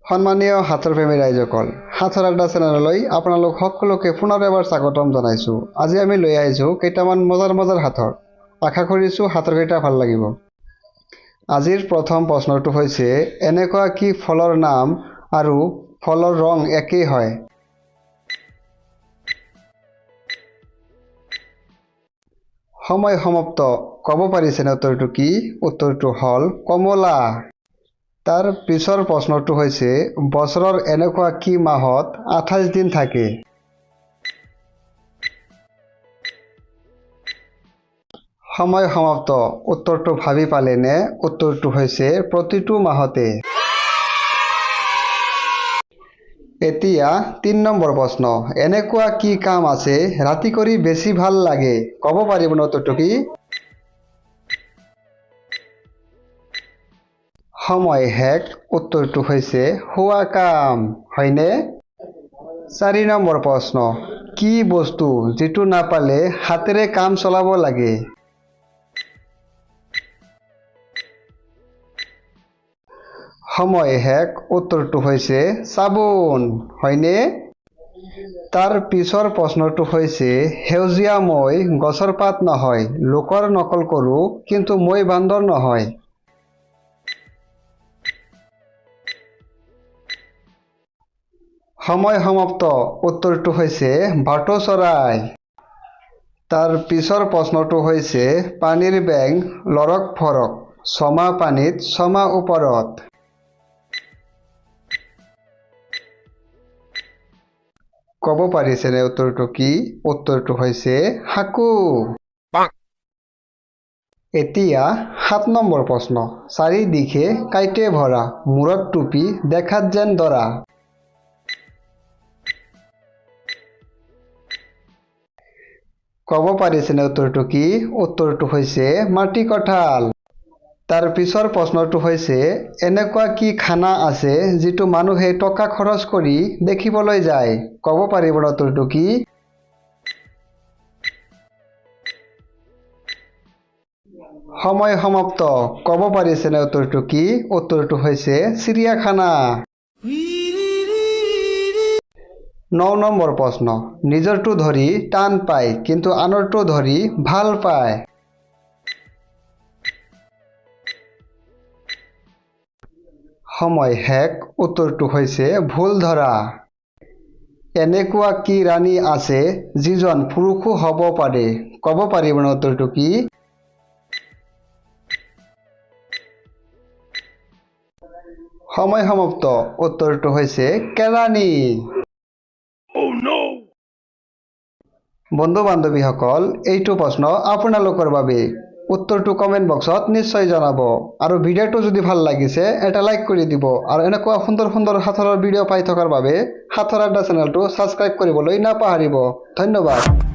সন্মানীয় হাতৰ প্ৰেমী ৰাইজসকল, হাতৰ আড্ডা চেনেললৈ আপোনালোক সকলোকে পুনৰ এবাৰ স্বাগতম জনাইছোঁ। আজি আমি লৈ আহিছোঁ কেইটামান মজাৰ হাতৰ। আশা কৰিছোঁ হাতৰকেইটা ভাল লাগিব। আজিৰ প্ৰথম প্ৰশ্নটো হৈছে, এনেকুৱা কি ফলৰ নাম আৰু ফলৰ ৰং একেই হয়? সময় সমাপ্ত। ক'ব পাৰিছেনে উত্তৰটো কি? উত্তৰটো হ'ল কমলা। তাৰ পিছৰ প্ৰশ্নটো হৈছে, বছৰৰ এনেকুৱা কি মাহত 28 দিন থাকে? সময় সমাপ্ত। উত্তৰটো ভাবি পালেনে? উত্তৰটো হৈছে প্ৰতিটো মাহতে। এতিয়া ৩ নম্বৰ প্ৰশ্ন, এনেকুৱা কি কাম আছে ৰাতি কৰি বেছি ভাল লাগে? ক'ব পাৰিবনে উত্তৰটো কি? সময় শেষ। উত্তৰটো হৈছে শোৱা কাম, হয়নে? ৪ নম্বৰ প্ৰশ্ন, কি বস্তু যিটো নাপালে হাতেৰে কাম চলাব লাগে? সময় শেষ। উত্তৰটো হৈছে চাবোন, হয়নে? তাৰ পিছৰ প্ৰশ্নটো হৈছে, সেউজীয়া মই গছৰ পাত নহয়, লোকৰ নকল কৰোঁ কিন্তু মই বান্দৰ নহয়। সময় সমাপ্ত। উত্তৰটো হৈছে ভাটৌ চৰাই। তাৰ পিছৰ প্ৰশ্নটো হৈছে, পানীৰ বেং লৰক ফৰক, ছমাহ পানীত ছমাহ ওপৰত। ক'ব পাৰিছেনে উত্তৰটো কি? উত্তৰটো হৈছে সাকু। এতিয়া ৭ নম্বৰ প্ৰশ্ন, চাৰিদিশে কাঁইটে ভৰা, মূৰত টুপি, দেখাত যেন দৰা। ক'ব পাৰিছেনে উত্তৰটো কি? উত্তৰটো হৈছে মাটি কঁঠাল। তাৰ পিছৰ প্ৰশ্নটো হৈছে, এনেকুৱা কি খানা আছে যিটো মানুহে টকা খৰচ কৰি দেখিবলৈ যায়? ক'ব পাৰিবনে উত্তৰটো কি? সময় সমাপ্ত। ক'ব পাৰিছেনে উত্তৰটো কি? উত্তৰটো হৈছে চিৰিয়াখানা। ৯ নম্বৰ প্ৰশ্ন, নিজৰটো ধৰি টান পায় কিন্তু আনৰটো ধৰি ভাল পায়। সময় শেষ। উত্তৰটো হৈছে ভুল ধৰা। এনেকুৱা কি ৰাণী আছে যিজন পুৰুষো হ'ব পাৰে? ক'ব পাৰিবনে উত্তৰটো কি? সময় সমাপ্ত। উত্তৰটো হৈছে কেৰাণী। বন্ধু বান্ধৱীসকল, এইটো প্ৰশ্ন আপোনালোকৰ বাবে। উত্তৰটো কমেণ্ট বক্সত নিশ্চয় জনাব। আৰু ভিডিঅ'টো যদি ভাল লাগিছে এটা লাইক কৰি দিব। আৰু এনেকুৱা সুন্দৰ সাঁথৰৰ ভিডিঅ' পাই থকাৰ বাবে হাতৰ আড্ডা চেনেলটো ছাবস্ক্ৰাইব কৰিবলৈ নাপাহৰিব। ধন্যবাদ।